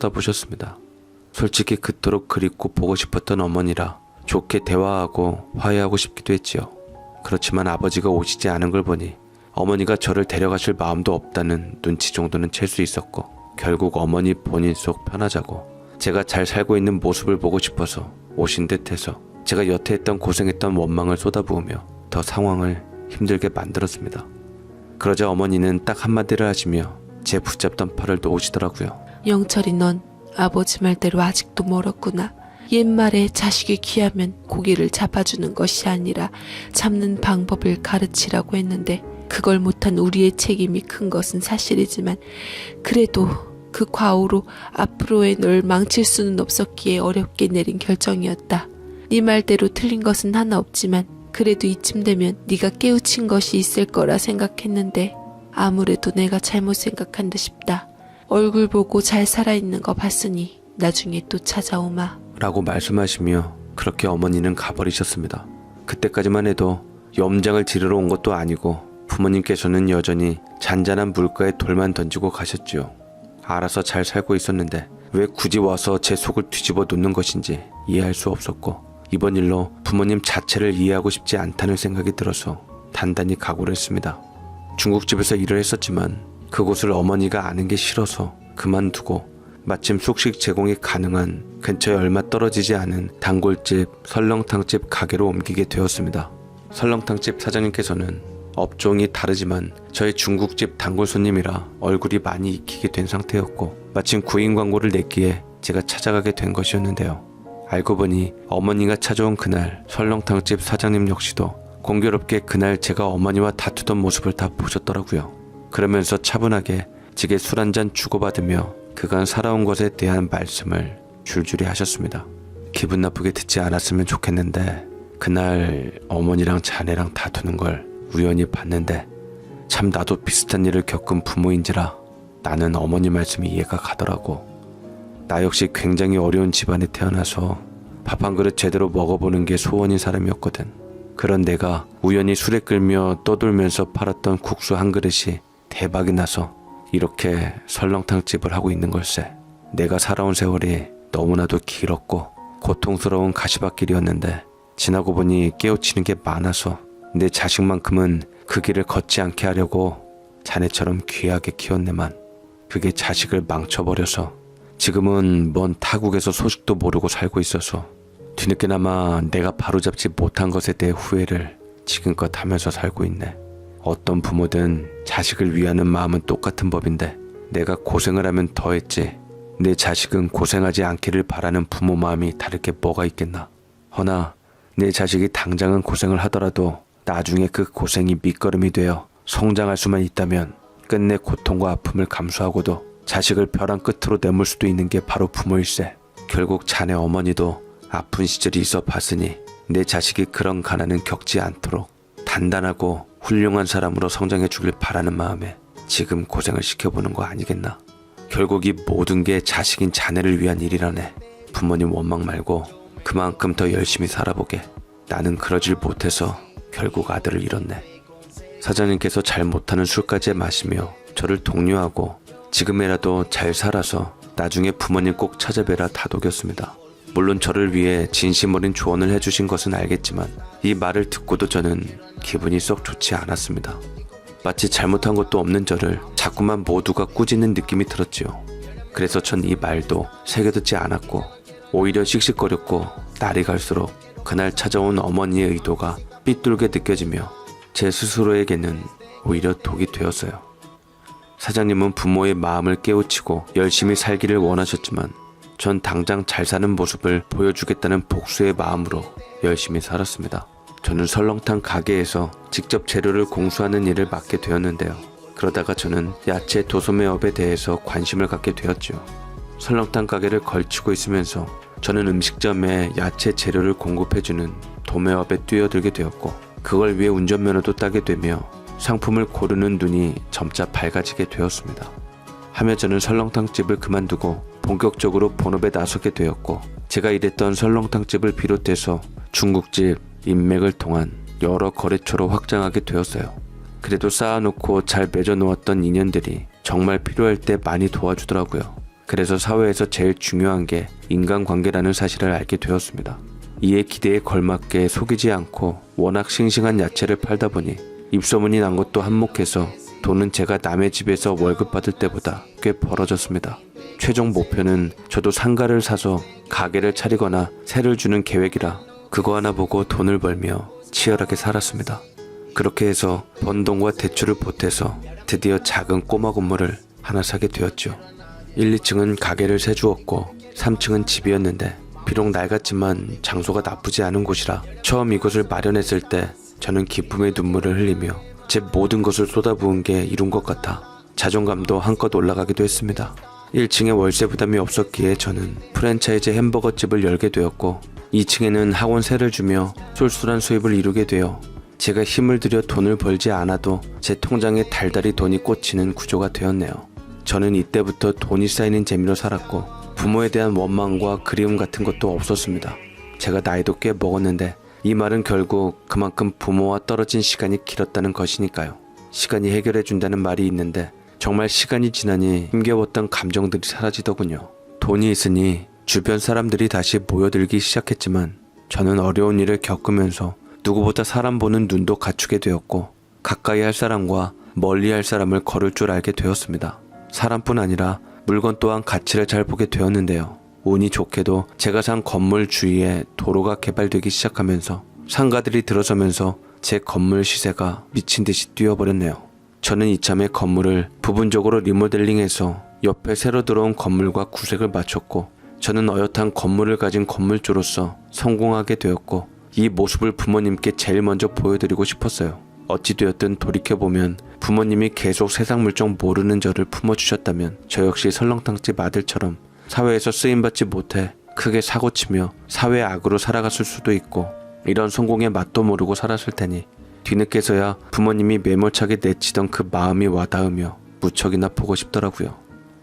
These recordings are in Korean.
쳐다보셨습니다. 솔직히 그토록 그립고 보고 싶었던 어머니라 좋게 대화하고 화해하고 싶기도 했지요. 그렇지만 아버지가 오시지 않은 걸 보니 어머니가 저를 데려가실 마음도 없다는 눈치 정도는 챌 수 있었고, 결국 어머니 본인 속 편하자고 제가 잘 살고 있는 모습을 보고 싶어서 오신 듯해서 제가 여태 했던 고생했던 원망을 쏟아부으며 더 상황을 힘들게 만들었습니다. 그러자 어머니는 딱 한마디를 하시며 제 붙잡던 팔을 놓으시더라고요. 영철이, 넌 아버지 말대로 아직도 멀었구나. 옛말에 자식이 귀하면 고기를 잡아주는 것이 아니라 잡는 방법을 가르치라고 했는데, 그걸 못한 우리의 책임이 큰 것은 사실이지만 그래도 그 과오로 앞으로의 널 망칠 수는 없었기에 어렵게 내린 결정이었다. 네 말대로 틀린 것은 하나 없지만 그래도 이쯤 되면 네가 깨우친 것이 있을 거라 생각했는데 아무래도 내가 잘못 생각한 듯 싶다. 얼굴 보고 잘 살아있는 거 봤으니 나중에 또 찾아오마 라고 말씀하시며 그렇게 어머니는 가버리셨습니다. 그때까지만 해도 염장을 지르러 온 것도 아니고 부모님께서는 여전히 잔잔한 물가에 돌만 던지고 가셨지요. 알아서 잘 살고 있었는데 왜 굳이 와서 제 속을 뒤집어 놓는 것인지 이해할 수 없었고, 이번 일로 부모님 자체를 이해하고 싶지 않다는 생각이 들어서 단단히 각오를 했습니다. 중국집에서 일을 했었지만 그곳을 어머니가 아는 게 싫어서 그만두고 마침 숙식 제공이 가능한 근처에 얼마 떨어지지 않은 단골집 설렁탕집 가게로 옮기게 되었습니다. 설렁탕집 사장님께서는 업종이 다르지만 저희 중국집 단골 손님이라 얼굴이 많이 익히게 된 상태였고, 마침 구인 광고를 냈기에 제가 찾아가게 된 것이었는데요. 알고 보니 어머니가 찾아온 그날 설렁탕집 사장님 역시도 공교롭게 그날 제가 어머니와 다투던 모습을 다 보셨더라고요. 그러면서 차분하게 제게 술 한잔 주고받으며 그간 살아온 것에 대한 말씀을 줄줄이 하셨습니다. 기분 나쁘게 듣지 않았으면 좋겠는데 그날 어머니랑 자네랑 다투는 걸 우연히 봤는데 참 나도 비슷한 일을 겪은 부모인지라 나는 어머니 말씀이 이해가 가더라고. 나 역시 굉장히 어려운 집안에 태어나서 밥 한 그릇 제대로 먹어보는 게 소원인 사람이었거든. 그런 내가 우연히 술에 끌며 떠돌면서 팔았던 국수 한 그릇이 대박이 나서 이렇게 설렁탕집을 하고 있는 걸세. 내가 살아온 세월이 너무나도 길었고 고통스러운 가시밭길이었는데 지나고 보니 깨우치는 게 많아서 내 자식만큼은 그 길을 걷지 않게 하려고 자네처럼 귀하게 키웠네만 그게 자식을 망쳐버려서 지금은 먼 타국에서 소식도 모르고 살고 있어서 뒤늦게나마 내가 바로잡지 못한 것에 대해 후회를 지금껏 하면서 살고 있네. 어떤 부모든 자식을 위하는 마음은 똑같은 법인데 내가 고생을 하면 더했지 내 자식은 고생하지 않기를 바라는 부모 마음이 다를 게 뭐가 있겠나. 허나 내 자식이 당장은 고생을 하더라도 나중에 그 고생이 밑거름이 되어 성장할 수만 있다면 끝내 고통과 아픔을 감수하고도 자식을 벼랑 끝으로 내몰 수도 있는 게 바로 부모일세. 결국 자네 어머니도 아픈 시절이 있어 봤으니 내 자식이 그런 가난은 겪지 않도록 단단하고 훌륭한 사람으로 성장해 주길 바라는 마음에 지금 고생을 시켜보는 거 아니겠나. 결국 이 모든 게 자식인 자네를 위한 일이라네. 부모님 원망 말고 그만큼 더 열심히 살아보게. 나는 그러질 못해서 결국 아들을 잃었네. 사장님께서 잘 못하는 술까지 마시며 저를 독려하고 지금이라도 잘 살아서 나중에 부모님 꼭 찾아뵈라 다독였습니다. 물론 저를 위해 진심 어린 조언을 해주신 것은 알겠지만 이 말을 듣고도 저는 기분이 썩 좋지 않았습니다. 마치 잘못한 것도 없는 저를 자꾸만 모두가 꾸짖는 느낌이 들었지요. 그래서 전 이 말도 새겨듣지 않았고 오히려 씩씩거렸고 날이 갈수록 그날 찾아온 어머니의 의도가 삐뚤게 느껴지며 제 스스로에게는 오히려 독이 되었어요. 사장님은 부모의 마음을 깨우치고 열심히 살기를 원하셨지만 전 당장 잘 사는 모습을 보여주겠다는 복수의 마음으로 열심히 살았습니다. 저는 설렁탕 가게에서 직접 재료를 공수하는 일을 맡게 되었는데요. 그러다가 저는 야채 도소매업에 대해서 관심을 갖게 되었죠. 설렁탕 가게를 걸치고 있으면서 저는 음식점에 야채 재료를 공급해주는 도매업에 뛰어들게 되었고 그걸 위해 운전면허도 따게 되며 상품을 고르는 눈이 점차 밝아지게 되었습니다. 하며 저는 설렁탕집을 그만두고 본격적으로 본업에 나서게 되었고 제가 일했던 설렁탕집을 비롯해서 중국집, 인맥을 통한 여러 거래처로 확장하게 되었어요. 그래도 쌓아놓고 잘 맺어놓았던 인연들이 정말 필요할 때 많이 도와주더라고요. 그래서 사회에서 제일 중요한 게 인간관계라는 사실을 알게 되었습니다. 이에 기대에 걸맞게 속이지 않고 워낙 싱싱한 야채를 팔다 보니 입소문이 난 것도 한몫해서 돈은 제가 남의 집에서 월급 받을 때보다 꽤 벌어졌습니다. 최종 목표는 저도 상가를 사서 가게를 차리거나 세를 주는 계획이라 그거 하나 보고 돈을 벌며 치열하게 살았습니다. 그렇게 해서 번 돈과 대출을 보태서 드디어 작은 꼬마 건물을 하나 사게 되었죠. 1, 2층은 가게를 세주었고 3층은 집이었는데 비록 낡았지만 장소가 나쁘지 않은 곳이라 처음 이곳을 마련했을 때 저는 기쁨의 눈물을 흘리며 제 모든 것을 쏟아부은 게 이룬 것 같아 자존감도 한껏 올라가기도 했습니다. 1층에 월세 부담이 없었기에 저는 프랜차이즈 햄버거 집을 열게 되었고 2층에는 학원세를 주며 쏠쏠한 수입을 이루게 되어 제가 힘을 들여 돈을 벌지 않아도 제 통장에 달달이 돈이 꽂히는 구조가 되었네요. 저는 이때부터 돈이 쌓이는 재미로 살았고 부모에 대한 원망과 그리움 같은 것도 없었습니다. 제가 나이도 꽤 먹었는데 이 말은 결국 그만큼 부모와 떨어진 시간이 길었다는 것이니까요. 시간이 해결해준다는 말이 있는데 정말 시간이 지나니 힘겨웠던 감정들이 사라지더군요. 돈이 있으니 주변 사람들이 다시 모여들기 시작했지만 저는 어려운 일을 겪으면서 누구보다 사람 보는 눈도 갖추게 되었고 가까이 할 사람과 멀리 할 사람을 거를 줄 알게 되었습니다. 사람뿐 아니라 물건 또한 가치를 잘 보게 되었는데요. 운이 좋게도 제가 산 건물 주위에 도로가 개발되기 시작하면서 상가들이 들어서면서 제 건물 시세가 미친 듯이 뛰어버렸네요. 저는 이참에 건물을 부분적으로 리모델링해서 옆에 새로 들어온 건물과 구색을 맞췄고 저는 어엿한 건물을 가진 건물주로서 성공하게 되었고 이 모습을 부모님께 제일 먼저 보여드리고 싶었어요. 어찌되었든 돌이켜보면 부모님이 계속 세상 물정 모르는 저를 품어주셨다면 저 역시 설렁탕집 아들처럼 사회에서 쓰임받지 못해 크게 사고치며 사회 악으로 살아갔을 수도 있고 이런 성공의 맛도 모르고 살았을 테니 뒤늦게서야 부모님이 매몰차게 내치던 그 마음이 와닿으며 무척이나 보고 싶더라고요.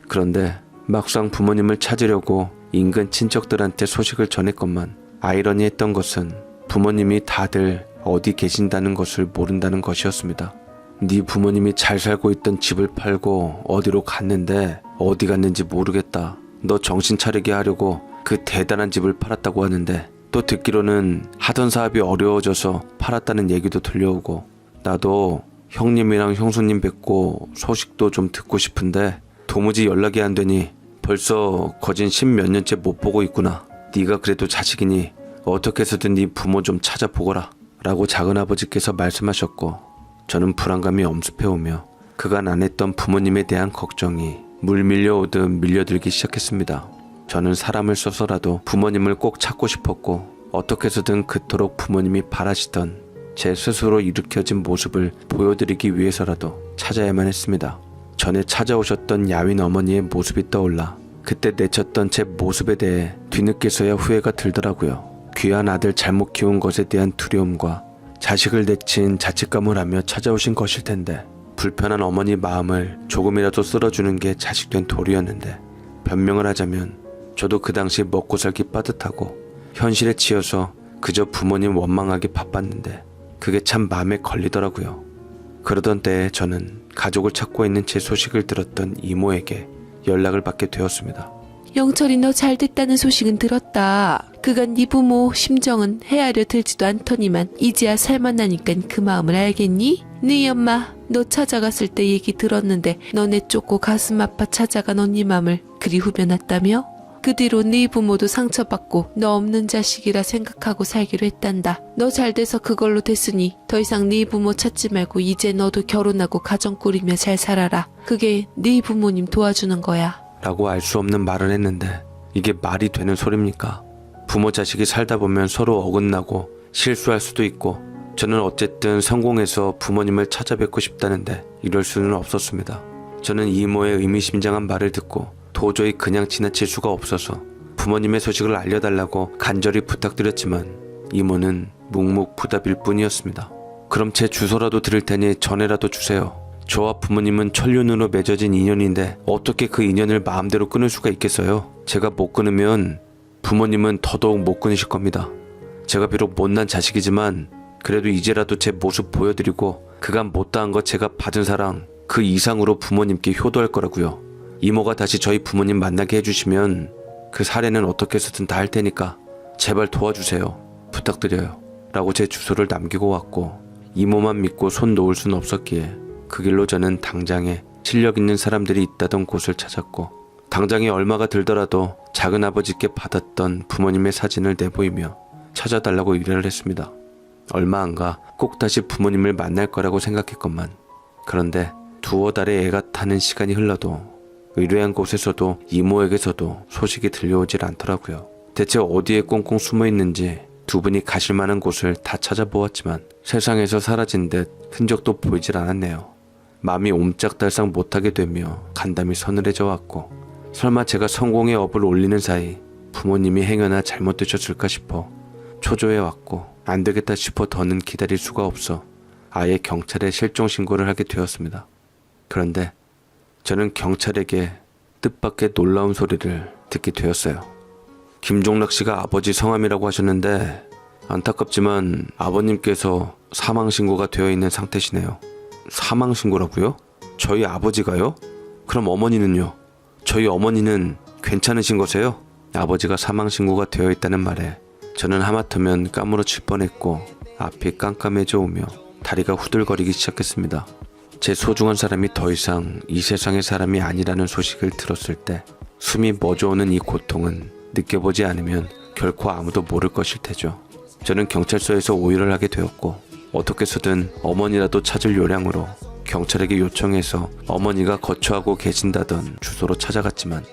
그런데 막상 부모님을 찾으려고 인근 친척들한테 소식을 전했건만 아이러니했던 것은 부모님이 다들 어디 계신다는 것을 모른다는 것이었습니다. 네 부모님이 잘 살고 있던 집을 팔고 어디로 갔는데 어디 갔는지 모르겠다. 너 정신 차리게 하려고 그 대단한 집을 팔았다고 하는데 또 듣기로는 하던 사업이 어려워져서 팔았다는 얘기도 들려오고 나도 형님이랑 형수님 뵙고 소식도 좀 듣고 싶은데 도무지 연락이 안 되니 벌써 거진 10몇 년째 못 보고 있구나. 네가 그래도 자식이니 어떻게 해서든 네 부모 좀 찾아보거라 라고 작은아버지께서 말씀하셨고 저는 불안감이 엄습해오며 그간 안 했던 부모님에 대한 걱정이 물 밀려오듯 밀려들기 시작했습니다. 저는 사람을 써서라도 부모님을 꼭 찾고 싶었고 어떻게 해서든 그토록 부모님이 바라시던 제 스스로 일으켜진 모습을 보여드리기 위해서라도 찾아야만 했습니다. 전에 찾아오셨던 야윈 어머니의 모습이 떠올라 그때 내쳤던 제 모습에 대해 뒤늦게서야 후회가 들더라고요. 귀한 아들 잘못 키운 것에 대한 두려움과 자식을 내친 자책감을 하며 찾아오신 것일 텐데 불편한 어머니 마음을 조금이라도 쓸어주는 게 자식된 도리였는데 변명을 하자면 저도 그 당시 먹고 살기 빠듯하고 현실에 치여서 그저 부모님 원망하기 바빴는데 그게 참 마음에 걸리더라고요. 그러던 때에 저는 가족을 찾고 있는 제 소식을 들었던 이모에게 연락을 받게 되었습니다. 영철이 너 잘됐다는 소식은 들었다. 그간 네 부모 심정은 헤아려 들지도 않더니만 이제야 살만나니깐 그 마음을 알겠니? 네 엄마 너 찾아갔을 때 얘기 들었는데 너네 쫓고 가슴 아파 찾아간 언니 맘을 그리 후벼놨다며? 그 뒤로 네 부모도 상처받고 너 없는 자식이라 생각하고 살기로 했단다. 너 잘돼서 그걸로 됐으니 더 이상 네 부모 찾지 말고 이제 너도 결혼하고 가정 꾸리며 잘 살아라. 그게 네 부모님 도와주는 거야. 라고 알 수 없는 말을 했는데 이게 말이 되는 소리입니까? 부모 자식이 살다 보면 서로 어긋나고 실수할 수도 있고 저는 어쨌든 성공해서 부모님을 찾아뵙고 싶다는데 이럴 수는 없었습니다. 저는 이모의 의미심장한 말을 듣고 도저히 그냥 지나칠 수가 없어서 부모님의 소식을 알려달라고 간절히 부탁드렸지만 이모는 묵묵부답일 뿐이었습니다. 그럼 제 주소라도 드릴 테니 전해라도 주세요. 저와 부모님은 천륜으로 맺어진 인연인데 어떻게 그 인연을 마음대로 끊을 수가 있겠어요? 제가 못 끊으면 부모님은 더더욱 못 끊으실 겁니다. 제가 비록 못난 자식이지만 그래도 이제라도 제 모습 보여드리고 그간 못다한 것 제가 받은 사랑 그 이상으로 부모님께 효도할 거라고요. 이모가 다시 저희 부모님 만나게 해주시면 그 사례는 어떻게 해서든 다 할 테니까 제발 도와주세요. 부탁드려요. 라고 제 주소를 남기고 왔고 이모만 믿고 손 놓을 순 없었기에 그 길로 저는 당장에 실력 있는 사람들이 있다던 곳을 찾았고 당장에 얼마가 들더라도 작은아버지께 받았던 부모님의 사진을 내보이며 찾아달라고 의뢰를 했습니다. 얼마 안 가 꼭 다시 부모님을 만날 거라고 생각했건만 그런데 두어 달의 애가 타는 시간이 흘러도 의뢰한 곳에서도 이모에게서도 소식이 들려오질 않더라고요. 대체 어디에 꽁꽁 숨어 있는지 두 분이 가실 만한 곳을 다 찾아보았지만 세상에서 사라진 듯 흔적도 보이질 않았네요. 마음이 옴짝달싹 못하게 되며 간담이 서늘해져 왔고 설마 제가 성공의 업을 올리는 사이 부모님이 행여나 잘못되셨을까 싶어 초조해 왔고 안 되겠다 싶어 더는 기다릴 수가 없어 아예 경찰에 실종 신고를 하게 되었습니다. 그런데 저는 경찰에게 뜻밖의 놀라운 소리를 듣게 되었어요. 김종락 씨가 아버지 성함이라고 하셨는데 안타깝지만 아버님께서 사망신고가 되어 있는 상태시네요. 사망신고라고요? 저희 아버지가요? 그럼 어머니는요? 저희 어머니는 괜찮으신 거세요? 아버지가 사망신고가 되어 있다는 말에 저는 하마터면 까무러칠 뻔했고 앞이 깜깜해져 오며 다리가 후들거리기 시작했습니다. 제 소중한 사람이 더 이상 이 세상의 사람이 아니라는 소식을 들었을 때 숨이 멎어오는 이 고통은 느껴보지 않으면 결코 아무도 모를 것일 테죠. 저는 경찰서에서 오일을 하게 되었고 어떻게 해서든 어머니라도 찾을 요량으로 경찰에게 요청해서 어머니가 거처하고 계신다던 주소로 찾아갔지만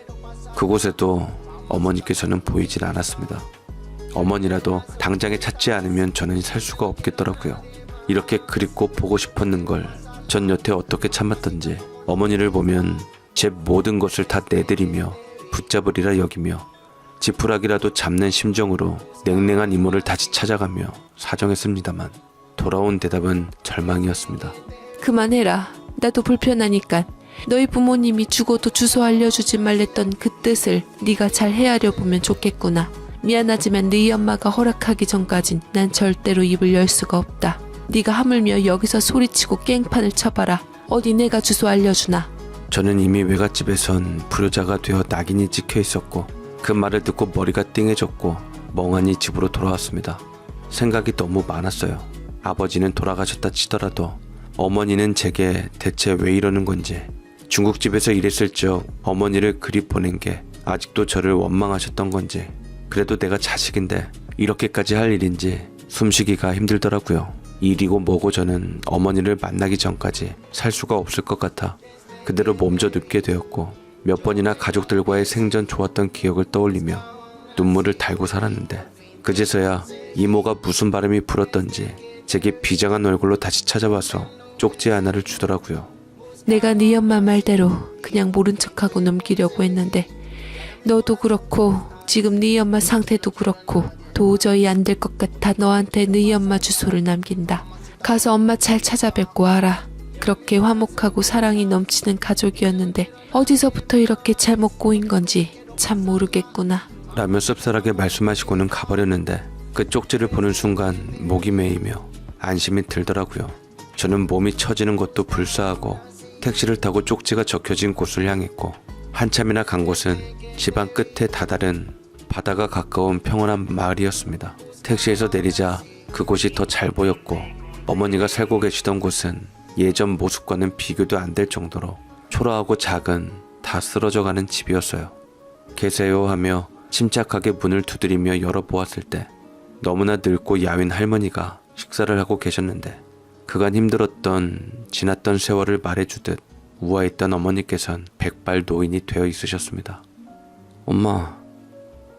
그곳에도 어머니께서는 보이질 않았습니다. 어머니라도 당장에 찾지 않으면 저는 살 수가 없겠더라고요. 이렇게 그립고 보고 싶었는 걸 전 여태 어떻게 참았던지 어머니를 보면 제 모든 것을 다 내드리며 붙잡으리라 여기며 지푸라기라도 잡는 심정으로 냉랭한 이모를 다시 찾아가며 사정했습니다만 돌아온 대답은 절망이었습니다. 그만해라. 나도 불편하니까. 너희 부모님이 죽어도 주소 알려주지 말랬던 그 뜻을 네가 잘 헤아려 보면 좋겠구나. 미안하지만 네 엄마가 허락하기 전까진 난 절대로 입을 열 수가 없다. 네가 하물며 여기서 소리치고 깽판을 쳐봐라. 어디 내가 주소 알려주나. 저는 이미 외갓집에선 불효자가 되어 낙인이 찍혀 있었고 그 말을 듣고 머리가 띵해졌고 멍하니 집으로 돌아왔습니다. 생각이 너무 많았어요. 아버지는 돌아가셨다 치더라도 어머니는 제게 대체 왜 이러는 건지, 중국집에서 일했을 적 어머니를 그리 보낸 게 아직도 저를 원망하셨던 건지, 그래도 내가 자식인데 이렇게까지 할 일인지 숨쉬기가 힘들더라고요. 일이고 뭐고 저는 어머니를 만나기 전까지 살 수가 없을 것 같아 그대로 몸져 눕게 되었고 몇 번이나 가족들과의 생전 좋았던 기억을 떠올리며 눈물을 달고 살았는데 그제서야 이모가 무슨 바람이 불었던지 제게 비장한 얼굴로 다시 찾아와서 쪽지 하나를 주더라고요. 내가 네 엄마 말대로 그냥 모른 척하고 넘기려고 했는데 너도 그렇고 지금 네 엄마 상태도 그렇고 도저히 안 될 것 같아 너한테 네 엄마 주소를 남긴다. 가서 엄마 잘 찾아뵙고 와라. 그렇게 화목하고 사랑이 넘치는 가족이었는데 어디서부터 이렇게 잘못 꼬인 건지 참 모르겠구나. 라며 씁쓸하게 말씀하시고는 가버렸는데 그 쪽지를 보는 순간 목이 메이며 안심이 들더라고요. 저는 몸이 처지는 것도 불사하고 택시를 타고 쪽지가 적혀진 곳을 향했고 한참이나 간 곳은 집안 끝에 다다른 바다가 가까운 평온한 마을이었습니다. 택시에서 내리자 그곳이 더 잘 보였고 어머니가 살고 계시던 곳은 예전 모습과는 비교도 안 될 정도로 초라하고 작은 다 쓰러져가는 집이었어요. 계세요 하며 침착하게 문을 두드리며 열어보았을 때 너무나 늙고 야윈 할머니가 식사를 하고 계셨는데 그간 힘들었던 지났던 세월을 말해주듯 우아했던 어머니께선 백발 노인이 되어 있으셨습니다. 엄마,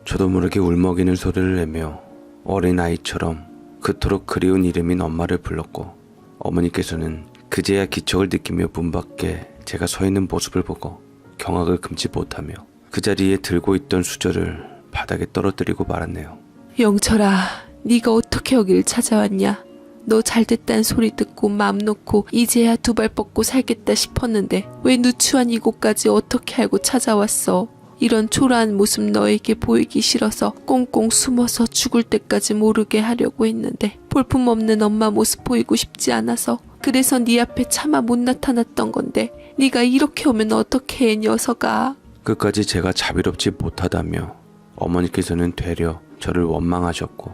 저도 모르게 울먹이는 소리를 내며 어린아이처럼 그토록 그리운 이름인 엄마를 불렀고 어머니께서는 그제야 기척을 느끼며 문 밖에 제가 서 있는 모습을 보고 경악을 금치 못하며 그 자리에 들고 있던 수저를 바닥에 떨어뜨리고 말았네요. 영철아, 네가 어떻게 여길 찾아왔냐? 너 잘됐다는 소리 듣고 마음 놓고 이제야 두 발 뻗고 살겠다 싶었는데 왜 누추한 이곳까지 어떻게 알고 찾아왔어? 이런 초라한 모습 너에게 보이기 싫어서 꽁꽁 숨어서 죽을 때까지 모르게 하려고 했는데 볼품없는 엄마 모습 보이고 싶지 않아서 그래서 네 앞에 차마 못 나타났던 건데 네가 이렇게 오면 어떡해 녀석아. 끝까지 제가 자비롭지 못하다며 어머니께서는 되려 저를 원망하셨고,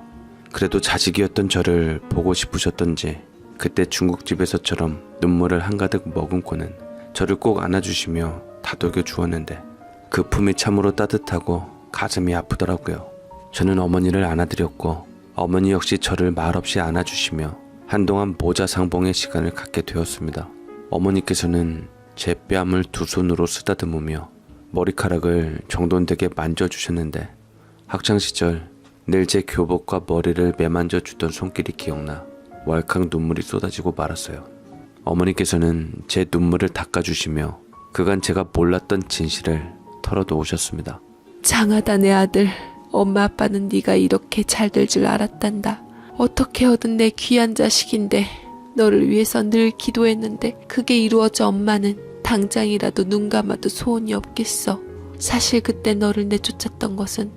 그래도 자식이었던 저를 보고 싶으셨던지 그때 중국집에서처럼 눈물을 한가득 머금고는 저를 꼭 안아주시며 다독여 주었는데 그 품이 참으로 따뜻하고 가슴이 아프더라고요. 저는 어머니를 안아드렸고 어머니 역시 저를 말없이 안아주시며 한동안 모자상봉의 시간을 갖게 되었습니다. 어머니께서는 제 뺨을 두 손으로 쓰다듬으며 머리카락을 정돈되게 만져주셨는데 학창시절 늘 제 교복과 머리를 매만져 주던 손길이 기억나 왈칵 눈물이 쏟아지고 말았어요. 어머니께서는 제 눈물을 닦아주시며 그간 제가 몰랐던 진실을 털어놓으셨습니다. 장하다 내 아들. 엄마 아빠는 네가 이렇게 잘 될 줄 알았단다. 어떻게 얻은 내 귀한 자식인데 너를 위해서 늘 기도했는데 그게 이루어져 엄마는 당장이라도 눈 감아도 소원이 없겠어. 사실 그때 너를 내쫓았던 것은,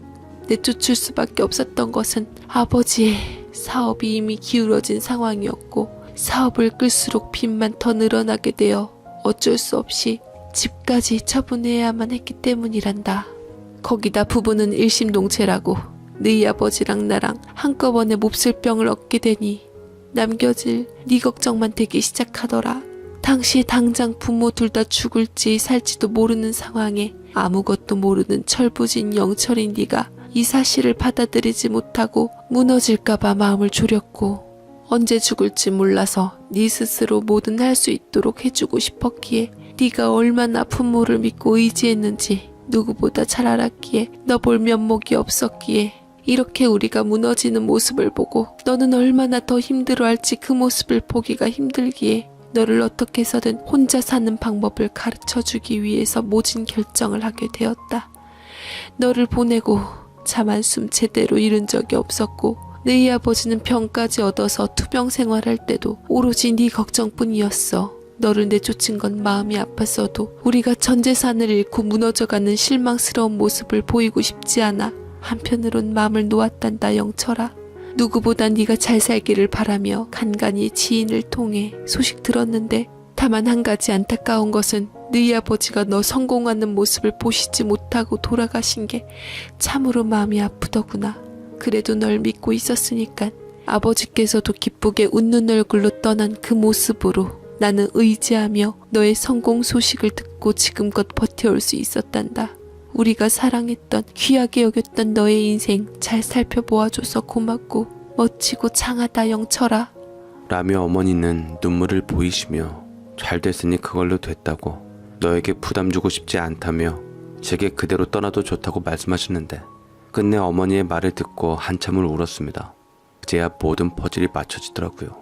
내쫓을 수밖에 없었던 것은 아버지의 사업이 이미 기울어진 상황이었고 사업을 끌수록 빚만 더 늘어나게 되어 어쩔 수 없이 집까지 처분해야만 했기 때문이란다. 거기다 부부는 일심동체라고 너희 아버지랑 나랑 한꺼번에 몹쓸 병을 얻게 되니 남겨질 네 걱정만 되기 시작하더라. 당시 당장 부모 둘 다 죽을지 살지도 모르는 상황에 아무것도 모르는 철부진 영철인 네가 이 사실을 받아들이지 못하고 무너질까봐 마음을 졸였고 언제 죽을지 몰라서 네 스스로 뭐든 할 수 있도록 해주고 싶었기에 네가 얼마나 부모를 믿고 의지했는지 누구보다 잘 알았기에 너 볼 면목이 없었기에 이렇게 우리가 무너지는 모습을 보고 너는 얼마나 더 힘들어할지 그 모습을 보기가 힘들기에 너를 어떻게 해서든 혼자 사는 방법을 가르쳐주기 위해서 모진 결정을 하게 되었다. 너를 보내고 잠 한숨 제대로 이룬 적이 없었고 너희 아버지는 병까지 얻어서 투병 생활할 때도 오로지 네 걱정뿐이었어. 너를 내쫓은 건 마음이 아팠어도 우리가 전 재산을 잃고 무너져가는 실망스러운 모습을 보이고 싶지 않아 한편으론 마음을 놓았단다 영철아. 누구보다 네가 잘 살기를 바라며 간간히 지인을 통해 소식 들었는데 다만 한 가지 안타까운 것은 너희 아버지가 너 성공하는 모습을 보시지 못하고 돌아가신 게 참으로 마음이 아프더구나. 그래도 널 믿고 있었으니까 아버지께서도 기쁘게 웃는 얼굴로 떠난 그 모습으로 나는 의지하며 너의 성공 소식을 듣고 지금껏 버텨올 수 있었단다. 우리가 사랑했던 귀하게 여겼던 너의 인생 잘 살펴보아줘서 고맙고 멋지고 장하다 영철아. 라며 어머니는 눈물을 보이시며 잘 됐으니 그걸로 됐다고, 너에게 부담 주고 싶지 않다며 제게 그대로 떠나도 좋다고 말씀하셨는데 끝내 어머니의 말을 듣고 한참을 울었습니다. 그제야 모든 퍼즐이 맞춰지더라고요.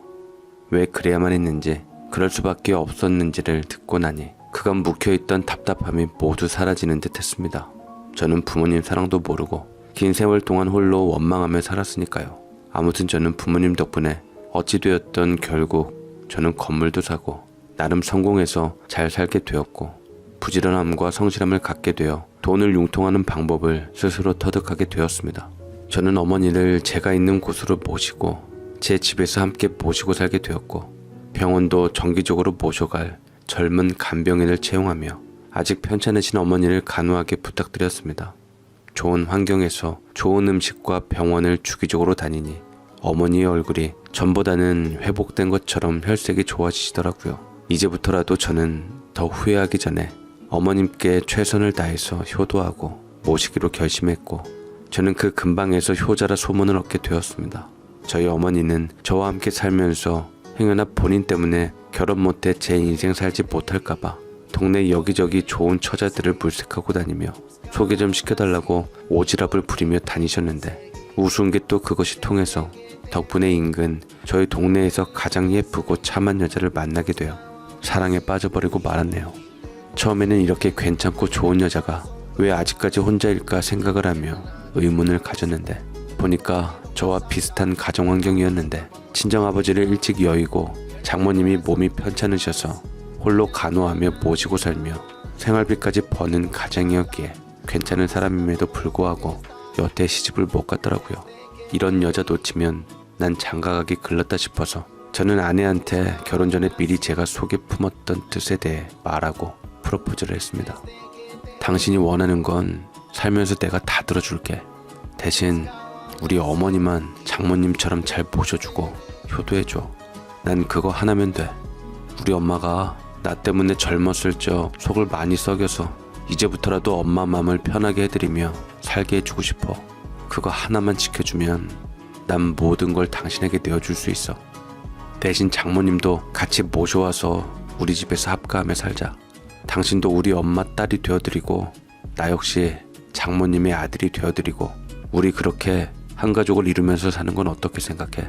왜 그래야만 했는지, 그럴 수밖에 없었는지를 듣고 나니 그간 묵혀있던 답답함이 모두 사라지는 듯 했습니다. 저는 부모님 사랑도 모르고 긴 세월 동안 홀로 원망하며 살았으니까요. 아무튼 저는 부모님 덕분에 어찌 되었던 결국 저는 건물도 사고 나름 성공해서 잘 살게 되었고 부지런함과 성실함을 갖게 되어 돈을 융통하는 방법을 스스로 터득하게 되었습니다. 저는 어머니를 제가 있는 곳으로 모시고 제 집에서 함께 모시고 살게 되었고 병원도 정기적으로 모셔갈 젊은 간병인을 채용하며 아직 편찮으신 어머니를 간호하게 부탁드렸습니다. 좋은 환경에서 좋은 음식과 병원을 주기적으로 다니니 어머니의 얼굴이 전보다는 회복된 것처럼 혈색이 좋아지시더라고요. 이제부터라도 저는 더 후회하기 전에 어머님께 최선을 다해서 효도하고 모시기로 결심했고 저는 그 근방에서 효자라 소문을 얻게 되었습니다. 저희 어머니는 저와 함께 살면서 행여나 본인 때문에 결혼 못해 제 인생 살지 못할까봐 동네 여기저기 좋은 처자들을 물색하고 다니며 소개 좀 시켜달라고 오지랖을 부리며 다니셨는데 우스운 게 또 그것이 통해서 덕분에 인근 저희 동네에서 가장 예쁘고 참한 여자를 만나게 되어 사랑에 빠져버리고 말았네요. 처음에는 이렇게 괜찮고 좋은 여자가 왜 아직까지 혼자일까 생각을 하며 의문을 가졌는데 보니까 저와 비슷한 가정환경이었는데 친정아버지를 일찍 여의고 장모님이 몸이 편찮으셔서 홀로 간호하며 모시고 살며 생활비까지 버는 가정이었기에 괜찮은 사람임에도 불구하고 여태 시집을 못 갔더라고요. 이런 여자 놓치면 난 장가가기 글렀다 싶어서 저는 아내한테 결혼 전에 미리 제가 속에 품었던 뜻에 대해 말하고 프로포즈를 했습니다. 당신이 원하는 건 살면서 내가 다 들어줄게. 대신 우리 어머니만 장모님처럼 잘 모셔주고 효도해줘. 난 그거 하나면 돼. 우리 엄마가 나 때문에 젊었을 적 속을 많이 썩여서 이제부터라도 엄마 마음을 편하게 해드리며 살게 해주고 싶어. 그거 하나만 지켜주면 난 모든 걸 당신에게 내어줄 수 있어. 대신 장모님도 같이 모셔와서 우리 집에서 합가하며 살자. 당신도 우리 엄마 딸이 되어드리고 나 역시 장모님의 아들이 되어드리고 우리 그렇게 한 가족을 이루면서 사는 건 어떻게 생각해?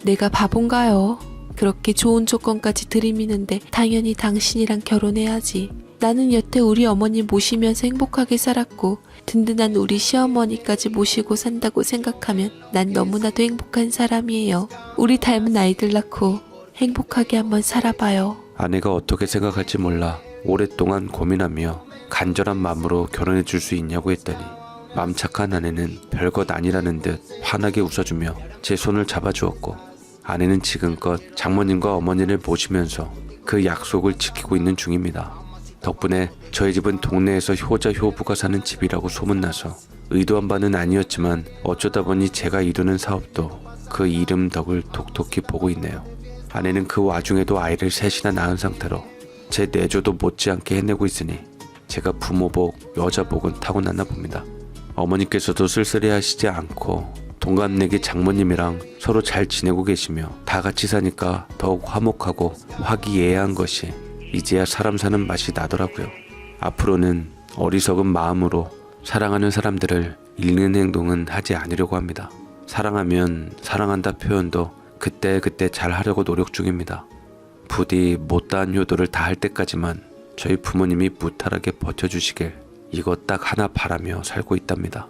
내가 바본가요? 그렇게 좋은 조건까지 들이미는데 당연히 당신이랑 결혼해야지. 나는 여태 우리 어머니 모시면서 행복하게 살았고 든든한 우리 시어머니까지 모시고 산다고 생각하면 난 너무나도 행복한 사람이에요. 우리 닮은 아이들 낳고 행복하게 한번 살아봐요. 아내가 어떻게 생각할지 몰라 오랫동안 고민하며 간절한 마음으로 결혼해 줄 수 있냐고 했더니 맘 착한 아내는 별것 아니라는 듯 환하게 웃어주며 제 손을 잡아주었고 아내는 지금껏 장모님과 어머니를 모시면서 그 약속을 지키고 있는 중입니다. 덕분에 저희 집은 동네에서 효자 효부가 사는 집이라고 소문나서 의도한 바는 아니었지만 어쩌다 보니 제가 이루는 사업도 그 이름 덕을 톡톡히 보고 있네요. 아내는 그 와중에도 아이를 셋이나 낳은 상태로 제 내조도 못지않게 해내고 있으니 제가 부모복, 여자복은 타고났나 봅니다. 어머니께서도 쓸쓸해 하시지 않고 동갑내기 장모님이랑 서로 잘 지내고 계시며 다 같이 사니까 더욱 화목하고 화기애애한 것이 이제야 사람 사는 맛이 나더라고요. 앞으로는 어리석은 마음으로 사랑하는 사람들을 잃는 행동은 하지 않으려고 합니다. 사랑하면 사랑한다 표현도 그때그때 잘 하려고 노력 중입니다. 부디 못다한 효도를 다 할 때까지만 저희 부모님이 무탈하게 버텨주시길 이것 딱 하나 바라며 살고 있답니다.